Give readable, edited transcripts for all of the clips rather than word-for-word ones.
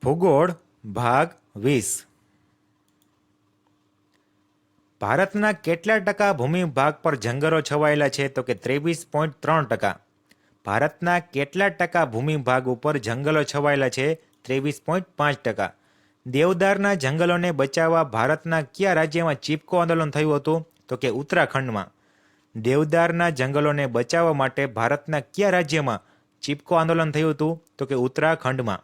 ભૂગોળ ભાગ 20 ભારતના કેટલા ટકા ભૂમિભાગ પર જંગલો છવાયેલા છે? તો કે 23.3%. ભારતના કેટલા ટકા ભૂમિભાગ ઉપર જંગલો છવાયેલા છે? 23.5%. દેવદારના જંગલોને બચાવવા ભારતના કયા રાજ્યમાં ચીપકો આંદોલન થયું હતું? તો કે ઉત્તરાખંડમાં. દેવદારના જંગલોને બચાવવા માટે ભારતના કયા રાજ્યમાં ચીપકો આંદોલન થયું હતું? તો કે ઉત્તરાખંડમાં.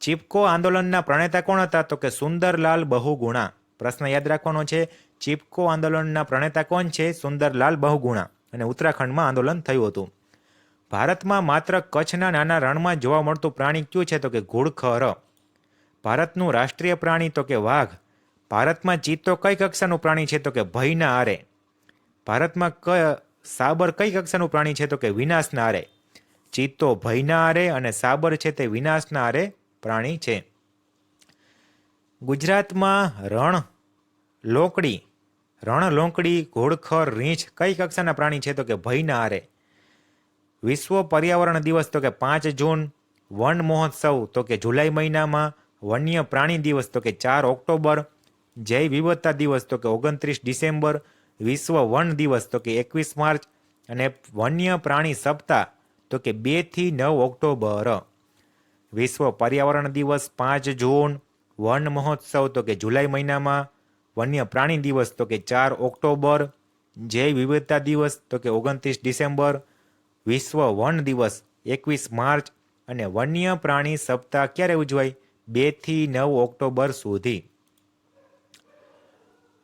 ચીપકો આંદોલનના પ્રણેતા કોણ હતા? તો કે સુંદરલાલ બહુગુણા. પ્રશ્ન યાદ રાખવાનો છે, ચીપકો આંદોલનના પ્રણેતા કોણ છે? સુંદરલાલ બહુગુણા. અને ઉત્તરાખંડમાં આંદોલન થયું હતું. ભારતમાં માત્ર કચ્છના નાના રણમાં જોવા મળતું પ્રાણી કયું છે? તો કે ઘુડખર. ભારતનું રાષ્ટ્રીય પ્રાણી? તો કે વાઘ. ભારતમાં ચિત્તો કઈ કક્ષાનું પ્રાણી છે? તો કે ભયના આરે. ભારતમાં સાબર કઈ કક્ષાનું પ્રાણી છે? તો કે વિનાશના આરે. ચિત્તો ભયના આરે અને સાબર છે તે વિનાશના આરે પ્રાણી છે. ગુજરાતમાં રણલોંકડી, ઘોડખર, રીંછ કઈ કક્ષાના પ્રાણી છે? તો કે ભયના આરે. વિશ્વ પર્યાવરણ દિવસ? તો કે 5 જૂન. વન મહોત્સવ? તો કે જુલાઈ મહિનામાં. વન્ય પ્રાણી દિવસ? તો કે 4 ઓક્ટોબર. જૈવ વિવિધતા દિવસ? તો કે 29 ડિસેમ્બર. વિશ્વ વન દિવસ? તો કે 21 માર્ચ. અને વન્ય પ્રાણી સપ્તાહ? તો કે 2 થી 9 ઓક્ટોબર. વિશ્વ પર્યાવરણ દિવસ 5 જૂન. વન મહોત્સવ? તો કે જુલાઈ મહિનામાં. વન્ય પ્રાણી દિવસ? તો કે 4 ઓક્ટોબર. જૈવ વિવિધતા દિવસ? તો કે 29 ડિસેમ્બર. વિશ્વ વન દિવસ 21 માર્ચ. અને વન્ય પ્રાણી સપ્તાહ ક્યારે ઉજવાય? 2 થી 9 ઓક્ટોબર સુધી.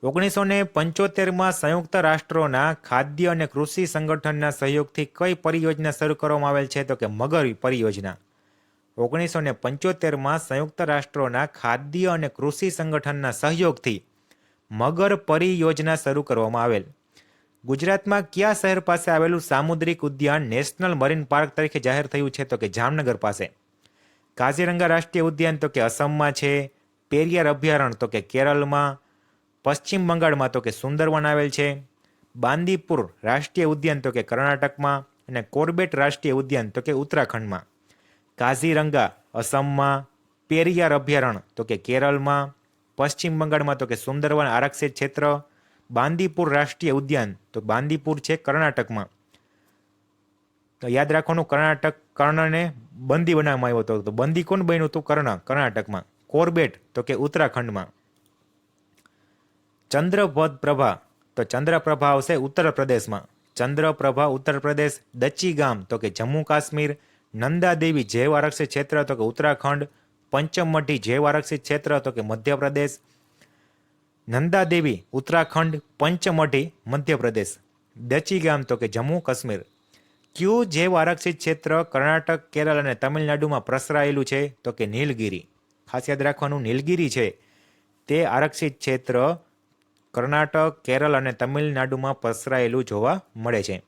1975માં સંયુક્ત રાષ્ટ્રોના ખાદ્ય અને કૃષિ સંગઠનના સહયોગથી કઈ પરિયોજના શરૂ કરવામાં આવેલ છે? તો કે મગર પરિયોજના. 1975માં સંયુક્ત રાષ્ટ્રોના ખાદ્ય અને કૃષિ સંગઠનના સહયોગથી મગર પરિયોજના શરૂ કરવામાં આવેલ. ગુજરાતમાં કયા શહેર પાસે આવેલું સામુદ્રિક ઉદ્યાન નેશનલ મરીન પાર્ક તરીકે જાહેર થયું છે? તો કે જામનગર પાસે. કાઝીરંગા રાષ્ટ્રીય ઉદ્યાન? તો કે અસમમાં છે. પેરિયાર અભયારણ્ય? તો કે કેરળમાં. પશ્ચિમ બંગાળમાં? તો કે સુંદરવન આવેલ છે. બાંદીપુર રાષ્ટ્રીય ઉદ્યાન? તો કે કર્ણાટકમાં. અને કોર્બેટ રાષ્ટ્રીય ઉદ્યાન? તો કે ઉત્તરાખંડમાં. કાઝીરંગા અસમમાં. પેરિયાર અભયારણ્ય? તો કે કેરળમાં. પશ્ચિમ બંગાળમાં? તો કે સુંદરવન આરક્ષિત ક્ષેત્ર. બાંદીપુર રાષ્ટ્રીય ઉદ્યાન? તો બાંદીપુર છે કર્ણાટકમાં. તો યાદ રાખવાનું, કર્ણને બંદી બનાવવામાં આવ્યો હતો. તો બંદી કોણ બન્યું હતું? કર્ણાટકમાં. કોર્બેટ? તો કે ઉત્તરાખંડમાં. ચંદ્રપદ પ્રભા? તો ચંદ્રપ્રભા આવશે ઉત્તર પ્રદેશમાં. ચંદ્રપ્રભા ઉત્તર પ્રદેશ. દચ્ચી ગામ? તો કે જમ્મુ કાશ્મીર. નંદાદેવી જૈવ આરક્ષિત ક્ષેત્ર? તો કે ઉત્તરાખંડ. પંચમઢી જૈવ આરક્ષિત ક્ષેત્ર? તો કે મધ્યપ્રદેશ. નંદાદેવી ઉત્તરાખંડ. પંચમઢી મધ્યપ્રદેશ. દચ્ચી ગામ? તો કે જમ્મુ કાશ્મીર. કયું જૈવ આરક્ષિત ક્ષેત્ર કર્ણાટક, કેરળ અને તમિલનાડુમાં પ્રસરાયેલું છે? તો કે નીલગિરી. ખાસ યાદ રાખવાનું, નીલગિરી છે તે આરક્ષિત ક્ષેત્ર કર્ણાટક, કેરળ અને તમિલનાડુમાં પસરાયેલું જોવા મળે છે.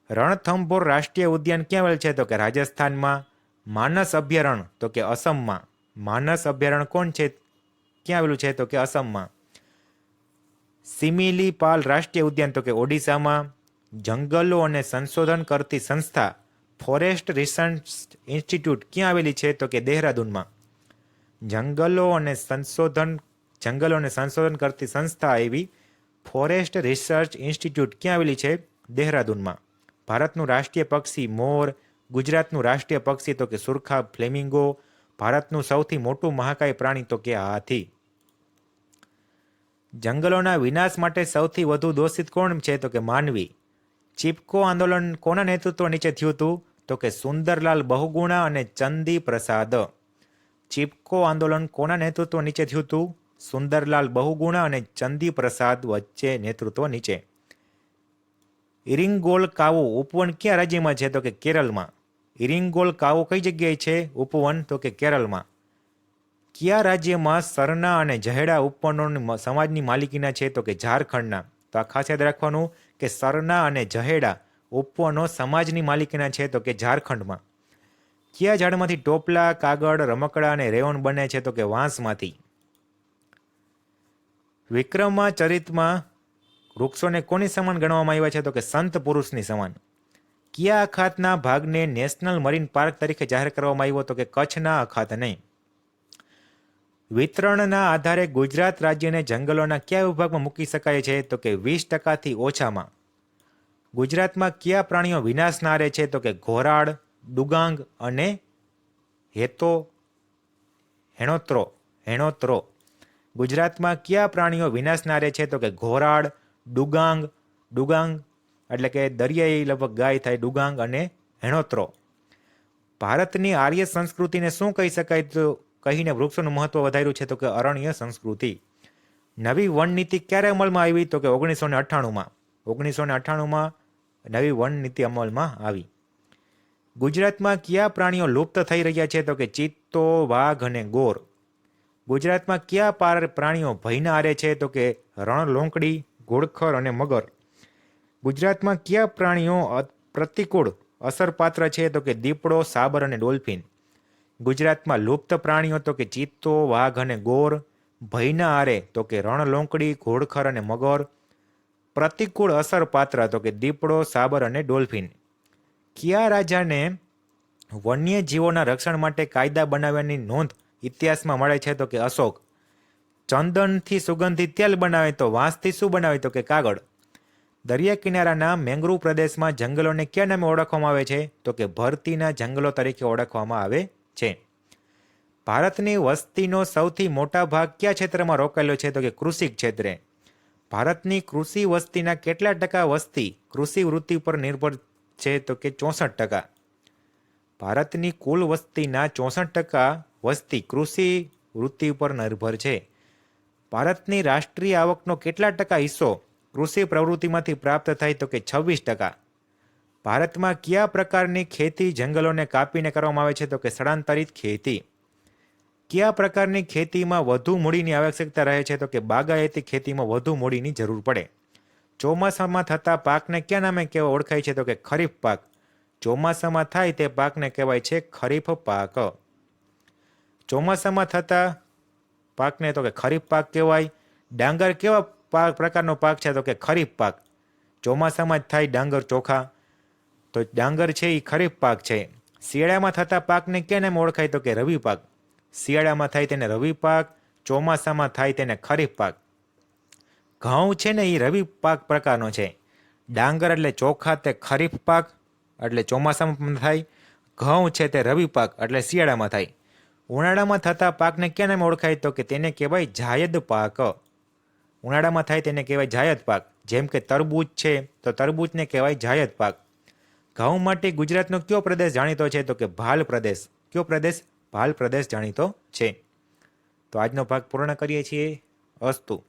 રણથંભોર રાષ્ટ્રીય ઉદ્યાન ક્યાં આવેલ છે? તો કે રાજસ્થાનમાં. માનસ અભયારણ્ય? તો કે અસમમાં. માનસ અભયારણ્ય કોણ છે? ક્યાં આવેલું છે? તો કે અસમમાં. સિમિલીપાલ રાષ્ટ્રીય ઉદ્યાન? તો કે ઓડિશામાં. જંગલો અને સંશોધન કરતી સંસ્થા ફોરેસ્ટ રિસર્ચ ઇન્સ્ટિટ્યૂટ ક્યાં આવેલી છે? તો કે દહેરાદૂનમાં. જંગલો અને સંશોધન કરતી સંસ્થા એવી ફોરેસ્ટ રિસર્ચ ઇન્સ્ટિટ્યૂટ ક્યાં આવેલી છે? દહેરાદૂનમાં. ભારતનું રાષ્ટ્રીય પક્ષી મોર. ગુજરાતનું રાષ્ટ્રીય પક્ષી? તો કે સુરખા ફ્લેમિંગો. ભારતનું સૌથી મોટું મહાકાય પ્રાણી? તો કે હાથી. જંગલોના વિનાશ માટે સૌથી વધુ દોષિત કોણ છે? તો કે માનવી. ચીપકો આંદોલન કોના નેતૃત્વ નીચે થયું હતું? તો કે સુંદરલાલ બહુગુણા અને ચંદી પ્રસાદ. ચીપકો આંદોલન કોના નેતૃત્વ નીચે થયું હતું? સુંદરલાલ બહુગુણા અને ચંદી પ્રસાદ વચ્ચે નેતૃત્વ નીચે. ઇરિંગોલ કાવો ઉપવન કયા રાજ્યમાં છે? તો કે કેરળમાં. ઇરિંગોલ કાવો કઈ જગ્યાએ છે ઉપવન? તો કે કેરળમાં. કયા રાજ્યમાં સરના અને જહેડા ઉપવનોની સમાજની માલિકીના છે? તો કે ઝારખંડના. તો આ ખાસ યાદ રાખવાનું કે સરના અને જહેડા ઉપવનો સમાજની માલિકીના છે? તો કે ઝારખંડમાં. કયા ઝાડમાંથી ટોપલા, કાગળ, રમકડા અને રેવન બને છે? તો કે વાંસમાંથી. વિક્રમાચરિતમાં વૃક્ષોને કોની સમાન ગણવામાં આવ્યા છે? તો કે સંત પુરુષની સમાન. કયા અખાતના ભાગને નેશનલ મરીન પાર્ક તરીકે જાહેર કરવામાં આવ્યો? તો કે કચ્છના અખાતને. વિતરણના આધારે ગુજરાત રાજ્યને જંગલોના કયા વિભાગમાં મૂકી શકાય છે? તો કે 20%થી ઓછામાં. ગુજરાતમાં કયા પ્રાણીઓ વિનાશના આરે છે? તો કે ઘોરાડ, ડુગાંગ અને હેણોત્રો. ગુજરાતમાં કયા પ્રાણીઓ વિનાશના આરે છે? તો કે ઘોરાડ, ડુગાંગ એટલે કે દરિયાઈ લગભગ ગાય થાય, ડુગાંગ અને હેણોત્રો. ભારતની આર્ય સંસ્કૃતિને શું કહી શકાય? તો કહીને વૃક્ષોનું મહત્વ વધાર્યું છે, તો કે અરણ્ય સંસ્કૃતિ. નવી વન નીતિ ક્યારે અમલમાં આવી? તો કે 1998માં. 1998માં નવી વન નીતિ અમલમાં આવી. ગુજરાતમાં કયા પ્રાણીઓ લુપ્ત થઈ રહ્યા છે? તો કે ચિત્તો, વાઘ અને ગોર. ગુજરાતમાં કયા પ્રાણીઓ ભયના આરે છે? તો કે રણલોંકડી, ઘોડખર અને મગર. ગુજરાતમાં કયા પ્રાણીઓ પ્રતિકૂળ અસરપાત્ર છે? તો કે દીપડો, સાબર અને ડોલ્ફિન. ગુજરાતમાં લુપ્ત પ્રાણીઓ તો કે ચિત્તો, વાઘ અને ગોર. ભયના આરે તો કે રણલોંકડી, ઘોડખર અને મગર. પ્રતિકૂળ અસરપાત્ર તો કે દીપડો, સાબર અને ડોલ્ફિન. કયા રાજાને વન્યજીવોના રક્ષણ માટે કાયદા બનાવવાની નોંધ ઇતિહાસમાં મળે છે? તો કે અશોક. ચંદનથી સુગંધિત તેલ બનાવે તો વાંસથી શું બનાવે? તો કે કાગળ. દરિયા કિનારાના મેંગ્રુવ પ્રદેશમાં જંગલોને કયા નામે ઓળખવામાં આવે છે? તો કે ભરતીના જંગલો તરીકે ઓળખવામાં આવે છે. ભારતની વસ્તીનો સૌથી મોટા ભાગ કયા ક્ષેત્રમાં રોકાયેલો છે? તો કે કૃષિ ક્ષેત્રે. ભારતની કૃષિ વસ્તીના કેટલા ટકા વસ્તી કૃષિ વૃત્તિ પર નિર્ભર છે? તો કે 64%. ભારતની કુલ વસ્તીના 64% વસ્તી કૃષિ વૃત્તિ પર નિર્ભર છે. ભારતની રાષ્ટ્રીય આવકનો કેટલા ટકા હિસ્સો કૃષિ પ્રવૃત્તિમાંથી પ્રાપ્ત થાય? તો કે 26%. ભારતમાં કયા પ્રકારની ખેતી જંગલોને કાપીને કરવામાં આવે છે? તો કે સ્થળાંતરિત ખેતી. કયા પ્રકારની ખેતીમાં વધુ મૂડીની આવશ્યકતા રહે છે? તો કે બાગાયતી ખેતીમાં વધુ મૂડીની જરૂર પડે. ચોમાસામાં થતા પાકને કયા નામે ઓળખાય છે? તો કે ખરીફ પાક. ચોમાસામાં થાય તે પાકને કહેવાય છે ખરીફ પાક. ચોમાસામાં થતા પાકને તો કે ખરીફ પાક કહેવાય. ડાંગર કેવા પ્રકારનો પાક છે? તો કે ખરીફ પાક. ચોમાસામાં જ થાય ડાંગર ચોખા, તો ડાંગર છે એ ખરીફ પાક છે. શિયાળામાં થતા પાકને ક્યાં નામે ઓળખાય? તો કે રવિ પાક. શિયાળામાં થાય તેને રવિ પાક, ચોમાસામાં થાય તેને ખરીફ પાક. ઘઉં છે ને એ રવિ પાક પ્રકારનો છે. ડાંગર એટલે ચોખા તે ખરીફ પાક એટલે ચોમાસામાં થાય. ઘઉં છે તે રવિ પાક એટલે શિયાળામાં થાય. ઉનાળામાં થતા પાકને ક્યાં નામે ઓળખાય? તો કે તેને કહેવાય જાયદ પાક. ઉનાળામાં થાય તેને કહેવાય જાયદ પાક. જેમ કે તરબૂચ છે તો તરબૂચને કહેવાય જાયદ પાક. ઘઉં માટે ગુજરાતનો કયો પ્રદેશ જાણીતો છે? તો કે ભાલ પ્રદેશ. કયો પ્રદેશ? ભાલ પ્રદેશ જાણીતો છે. તો આજનો ભાગ પૂર્ણ કરીએ છીએ. અસ્તુ.